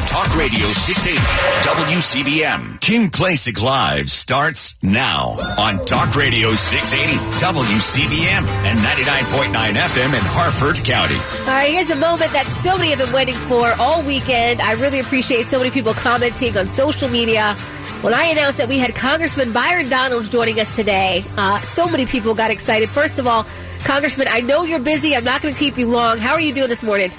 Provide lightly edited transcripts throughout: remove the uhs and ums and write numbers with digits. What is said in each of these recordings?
Talk Radio 680 WCBM. King Klacik Live starts now on Talk Radio 680 WCBM and 99.9 FM in Harford County. All right, here's a moment that so many have been waiting for all weekend. I really appreciate so many people commenting on social media. When I announced that we had Congressman Byron Donalds joining us today, so many people got excited. First of all, Congressman, I know you're busy. I'm not going to keep you long. How are you doing this morning?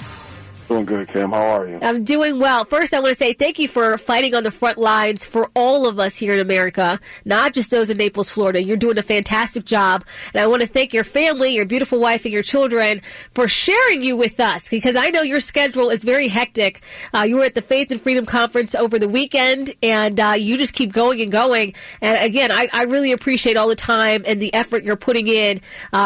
Doing good, Kim. How are you? I'm doing well. First, I want to say thank you for fighting on the front lines for all of us here in America, not just those in Naples, Florida. You're doing a fantastic job. And I want to thank your family, your beautiful wife, and your children for sharing you with us, because I know your schedule is very hectic. You were at the Faith and Freedom Conference over the weekend, and you just keep going and going. And again, I really appreciate all the time and the effort you're putting in.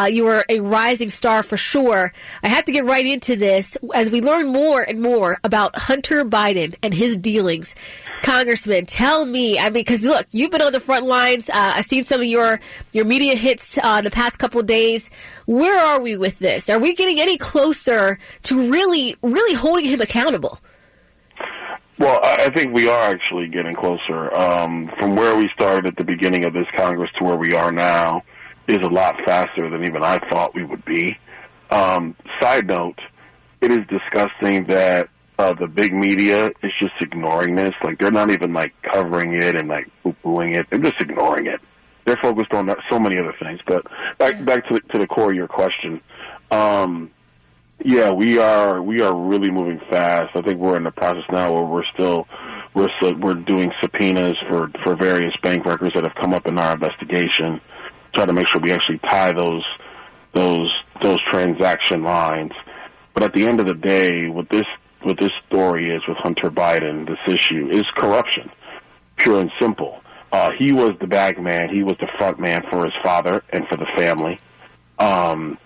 You are a rising star for sure. I have to get right into this as we learn more and more about Hunter Biden and his dealings. Congressman, tell me, because look, you've been on the front lines. I've seen some of your media hits the past couple of days. Where are we with this? Are we getting any closer to really holding him accountable? Well, I think we are actually getting closer. From where we started at the beginning of this Congress to where we are now is a lot faster than even I thought we would be. Side note, it is disgusting that the big media is just ignoring this. Like, they're not even, covering it and, poo-pooing it. They're just ignoring it. They're focused on so many other things. But back to the core of your question. Yeah, we are really moving fast. I think we're in the process now where we're doing subpoenas for various bank records that have come up in our investigation, try to make sure we actually tie those transaction lines. But at the end of the day, what this story is with Hunter Biden, this issue, is corruption, pure and simple. He was the bag man. He was the front man for his father and for the family. And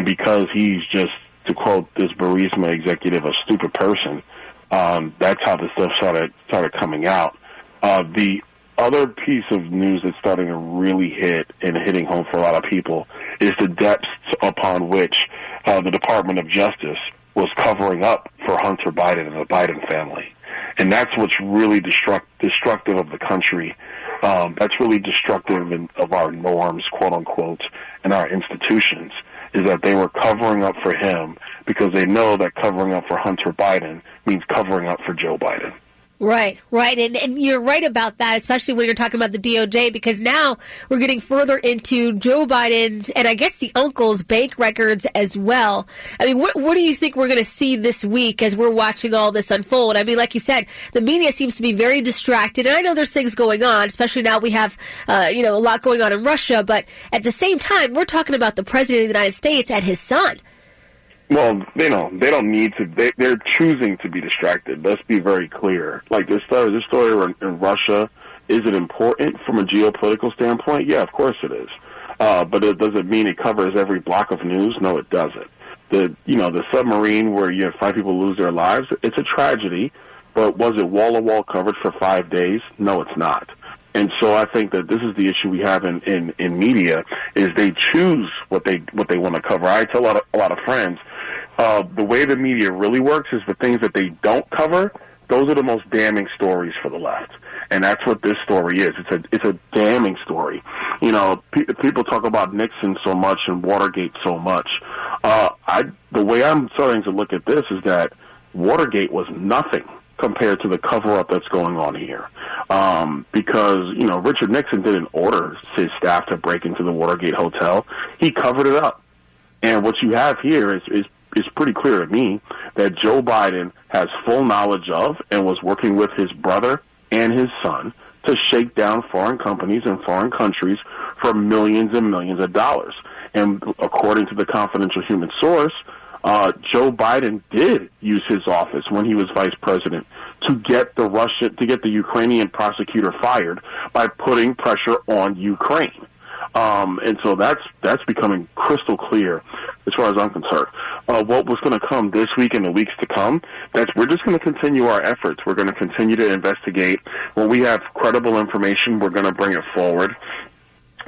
because he's just, to quote this Burisma executive, a stupid person, that's how this stuff started coming out. The other piece of news that's starting to really hitting home for a lot of people is the depths upon which the Department of Justice was covering up for Hunter Biden and the Biden family. And that's what's really destructive of the country. That's really destructive of our norms, quote unquote, and our institutions, is that they were covering up for him because they know that covering up for Hunter Biden means covering up for Joe Biden. Right. And you're right about that, especially when you're talking about the DOJ, because now we're getting further into Joe Biden's and I guess the uncle's bank records as well. I mean, what do you think we're going to see this week as we're watching all this unfold? I mean, like you said, the media seems to be very distracted. And I know there's things going on, especially now we have, a lot going on in Russia. But at the same time, we're talking about the president of the United States and his son. Well, they don't need to. They're choosing to be distracted. Let's be very clear. Like this story in Russia, is it important from a geopolitical standpoint? Yeah, of course it is. But it doesn't mean it covers every block of news. No, it doesn't. The submarine where you have 5 people lose their lives, it's a tragedy. But was it wall-to-wall coverage for 5 days? No, it's not. And so I think that this is the issue we have in media, is they choose what they want to cover. I tell a lot of friends, the way the media really works is the things that they don't cover, those are the most damning stories for the left. And that's what this story is. It's a damning story. People talk about Nixon so much and Watergate so much. The way I'm starting to look at this is that Watergate was nothing compared to the cover-up that's going on here. Because, Richard Nixon didn't order his staff to break into the Watergate Hotel. He covered it up. And what you have here is pretty clear to me that Joe Biden has full knowledge of and was working with his brother and his son to shake down foreign companies and foreign countries for millions and millions of dollars. And according to the confidential human source, Joe Biden did use his office when he was vice president to get the Ukrainian prosecutor fired by putting pressure on Ukraine. And so that's becoming crystal clear as far as I'm concerned. What was going to come this week and the weeks to come, we're just going to continue our efforts. We're going to continue to investigate. When we have credible information, we're going to bring it forward.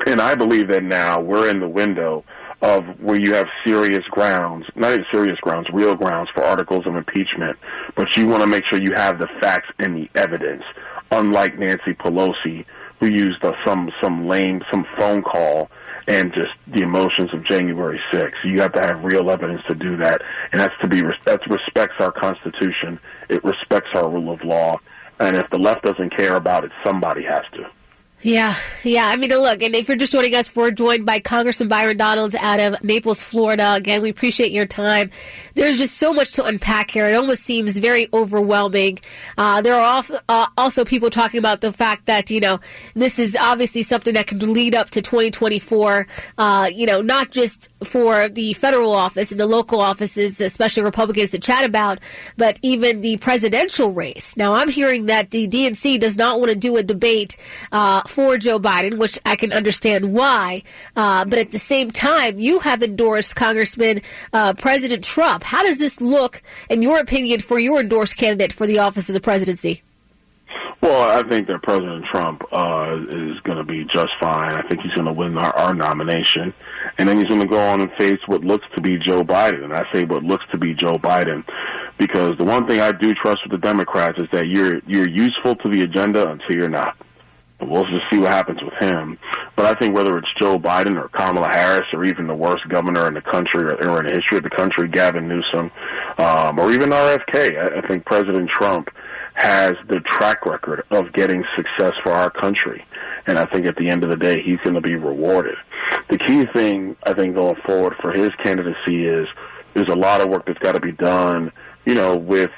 And I believe that now we're in the window of where you have serious grounds, not even serious grounds, real grounds for articles of impeachment, but you want to make sure you have the facts and the evidence, unlike Nancy Pelosi, who used some phone call and just the emotions of January 6th. You have to have real evidence to do that, and that respects our Constitution. It respects our rule of law, and if the left doesn't care about it, somebody has to. Yeah. I mean, look, and if you're just joining us, we're joined by Congressman Byron Donalds out of Naples, Florida. Again, we appreciate your time. There's just so much to unpack here. It almost seems very overwhelming. There are also people talking about the fact that, this is obviously something that could lead up to 2024, not just for the federal office and the local offices, especially Republicans to chat about, but even the presidential race. Now, I'm hearing that the DNC does not want to do a debate for Joe Biden, which I can understand why. But at the same time, you have endorsed Congressman President Trump. How does this look, in your opinion, for your endorsed candidate for the office of the presidency? Well, I think that President Trump is going to be just fine. I think he's going to win our nomination. And then he's going to go on and face what looks to be Joe Biden. And I say what looks to be Joe Biden because the one thing I do trust with the Democrats is that you're useful to the agenda until you're not. We'll just see what happens with him. But I think whether it's Joe Biden or Kamala Harris or even the worst governor in the country or in the history of the country, Gavin Newsom, or even RFK, I think President Trump has the track record of getting success for our country. And I think at the end of the day, he's going to be rewarded. The key thing, I think, going forward for his candidacy is there's a lot of work that's got to be done, with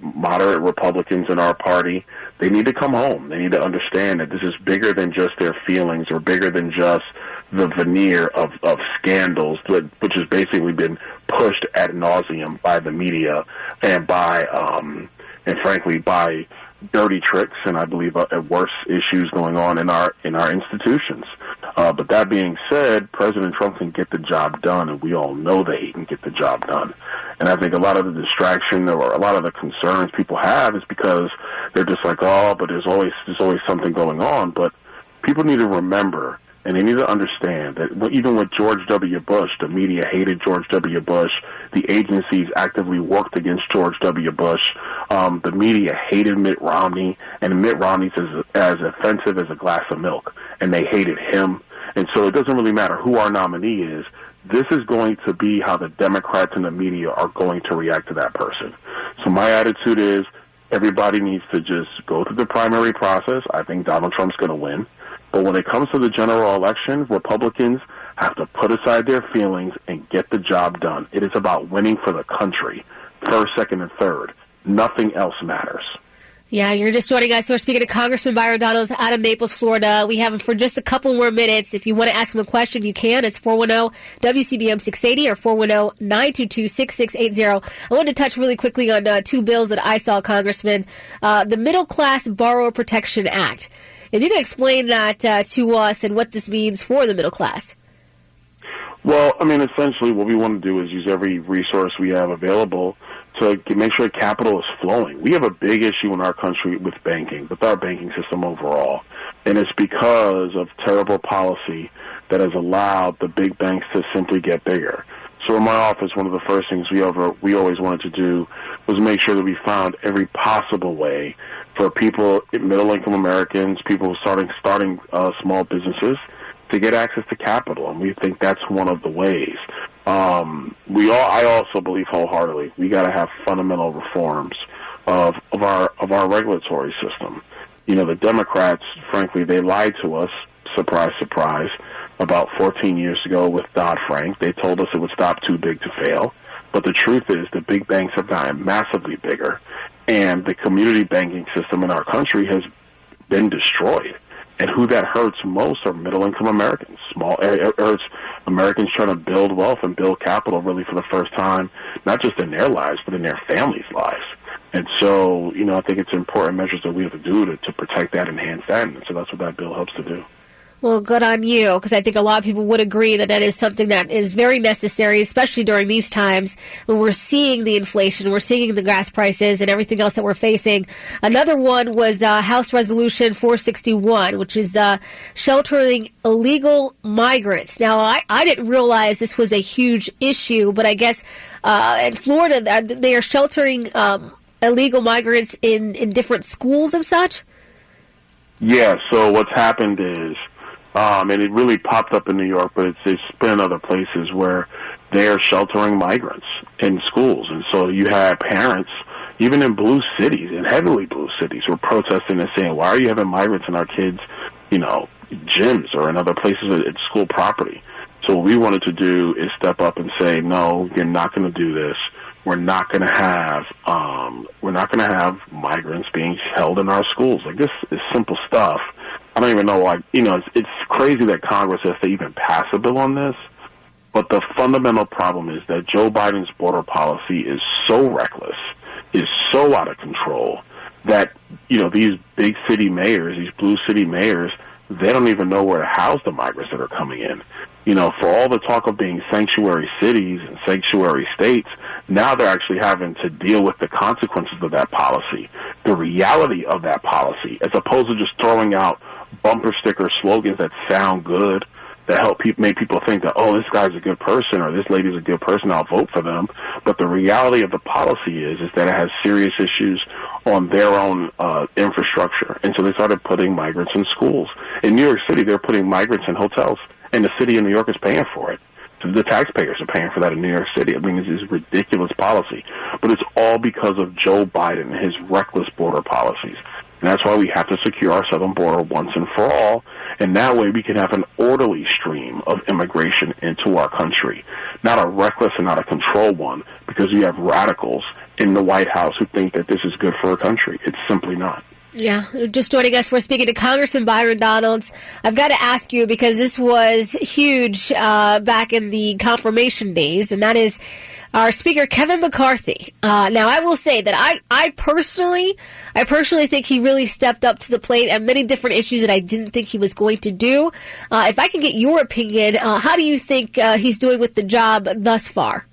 moderate Republicans in our party. They need to come home. They need to understand that this is bigger than just their feelings or bigger than just the veneer of scandals, which has basically been pushed ad nauseum by the media and frankly by dirty tricks and I believe worse issues going on in our institutions. But that being said, President Trump can get the job done, and we all know that he can get the job done. And I think a lot of the distraction or a lot of the concerns people have is because they're just like, oh, but there's always something going on. But people need to remember, and they need to understand that even with George W. Bush, the media hated George W. Bush. The agencies actively worked against George W. Bush. The media hated Mitt Romney, and Mitt Romney's as offensive as a glass of milk, and they hated him. And so it doesn't really matter who our nominee is. This is going to be how the Democrats and the media are going to react to that person. So my attitude is everybody needs to just go through the primary process. I think Donald Trump's going to win. But when it comes to the general election, Republicans have to put aside their feelings and get the job done. It is about winning for the country, first, second, and third. Nothing else matters. Yeah, you're just joining us. We're speaking to Congressman Byron Donalds out of Naples, Florida. We have him for just a couple more minutes. If you want to ask him a question, you can. It's 410-WCBM-680 or 410-922-6680. I wanted to touch really quickly on two bills that I saw, Congressman. The Middle Class Borrower Protection Act. If you could explain that to us and what this means for the middle class. Well, I mean, essentially what we want to do is use every resource we have available to make sure capital is flowing. We have a big issue in our country with banking, with our banking system overall, and it's because of terrible policy that has allowed the big banks to simply get bigger. So in my office, one of the first things we always wanted to do was make sure that we found every possible way for people, middle-income Americans, people starting small businesses, to get access to capital, and we think that's one of the ways. I also believe wholeheartedly we got to have fundamental reforms of our regulatory system. The Democrats, frankly, they lied to us. Surprise, surprise. About 14 years ago with Dodd-Frank, they told us it would stop too big to fail. But the truth is the big banks have gotten massively bigger, and the community banking system in our country has been destroyed. And who that hurts most are middle-income Americans. It hurts Americans trying to build wealth and build capital really for the first time, not just in their lives, but in their families' lives. And so, I think it's important measures that we have to do to protect that, enhance that. And so that's what that bill helps to do. Well, good on you, because I think a lot of people would agree that that is something that is very necessary, especially during these times when we're seeing the inflation, we're seeing the gas prices and everything else that we're facing. Another one was House Resolution 461, which is sheltering illegal migrants. Now, I didn't realize this was a huge issue, but I guess in Florida, they are sheltering illegal migrants in different schools and such? Yeah, so what's happened is, and it really popped up in New York, but it's been in other places where they're sheltering migrants in schools. And so you have parents, even in blue cities, in heavily blue cities, who are protesting and saying, why are you having migrants in our kids', gyms or in other places at school property? So what we wanted to do is step up and say, no, you're not going to do this. We're not going to have migrants being held in our schools. Like, this is simple stuff. I don't even know why. It's crazy that Congress has to even pass a bill on this. But the fundamental problem is that Joe Biden's border policy is so reckless, is so out of control that these big city mayors, these blue city mayors, they don't even know where to house the migrants that are coming in. For all the talk of being sanctuary cities and sanctuary states, now they're actually having to deal with the consequences of that policy, the reality of that policy, as opposed to just throwing out bumper sticker slogans that sound good, that help make people think that, oh, this guy's a good person or this lady's a good person, I'll vote for them. But the reality of the policy is that it has serious issues on their own infrastructure. And so they started putting migrants in schools. In New York City, they're putting migrants in hotels, and the city of New York is paying for it. So the taxpayers are paying for that in New York City. I mean, it's a ridiculous policy. But it's all because of Joe Biden and his reckless border policies. And that's why we have to secure our southern border once and for all. And that way we can have an orderly stream of immigration into our country. Not a reckless and not a controlled one, because we have radicals in the White House who think that this is good for our country. It's simply not. Yeah, just joining us, we're speaking to Congressman Byron Donalds. I've got to ask you, because this was huge back in the confirmation days, and that is our Speaker, Kevin McCarthy. Now, I will say that I personally think he really stepped up to the plate on many different issues that I didn't think he was going to do. If I can get your opinion, how do you think he's doing with the job thus far?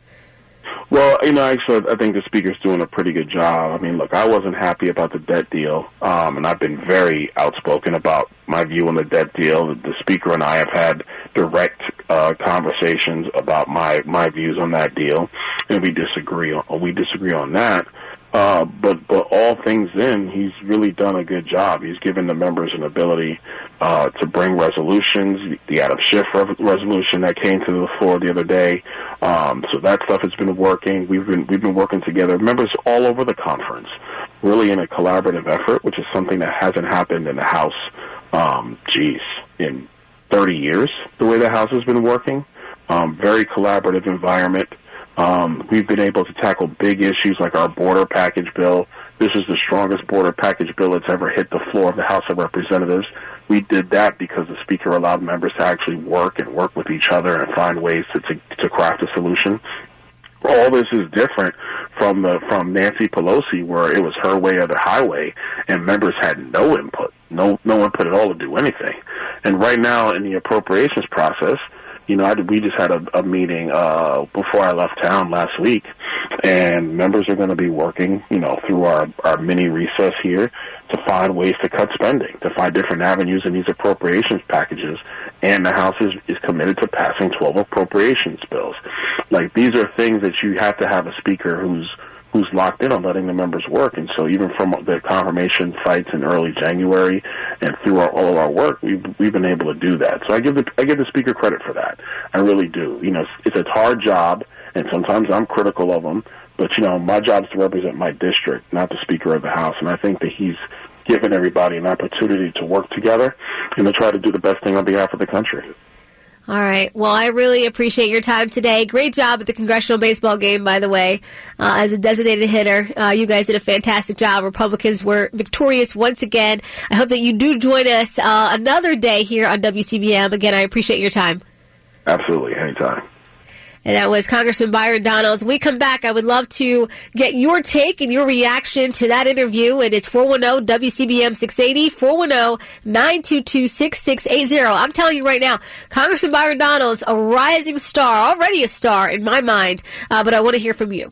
Well, actually, I think the Speaker's doing a pretty good job. I mean, look, I wasn't happy about the debt deal, and I've been very outspoken about my view on the debt deal. The Speaker and I have had direct conversations about my views on that deal, and we disagree on that. But all things in, he's really done a good job. He's given the members an ability to bring resolutions. The out of shift resolution that came to the floor the other day. So that stuff has been working. We've been working together, members all over the conference, really in a collaborative effort, which is something that hasn't happened in the House. In 30 years, the way the House has been working. Very collaborative environment. We've been able to tackle big issues like our border package bill. This is the strongest border package bill that's ever hit the floor of the House of Representatives. We did that because the Speaker allowed members to actually work with each other and find ways to craft a solution. All this is different from Nancy Pelosi, where it was her way or the highway, and members had no input, no input at all to do anything. And right now in the appropriations process, we just had a meeting before I left town last week, and members are going to be working, through our mini recess here to find ways to cut spending, to find different avenues in these appropriations packages. And the House is committed to passing 12 appropriations bills. Like, these are things that you have to have a Speaker who's locked in on letting the members work. And so even from the confirmation fights in early January and through all of our work, we've been able to do that. So I give the Speaker credit for that. I really do. It's a hard job, and sometimes I'm critical of him, but my job is to represent my district, not the Speaker of the House. And I think that he's given everybody an opportunity to work together and to try to do the best thing on behalf of the country. All right. Well, I really appreciate your time today. Great job at the congressional baseball game, by the way, as a designated hitter. You guys did a fantastic job. Republicans were victorious once again. I hope that you do join us another day here on WCBM. Again, I appreciate your time. Absolutely. Anytime. And that was Congressman Byron Donalds. When we come back, I would love to get your take and your reaction to that interview. And it's 410-WCBM 680, 410-922-6680. I'm telling you right now, Congressman Byron Donalds, a rising star, already a star in my mind, but I want to hear from you.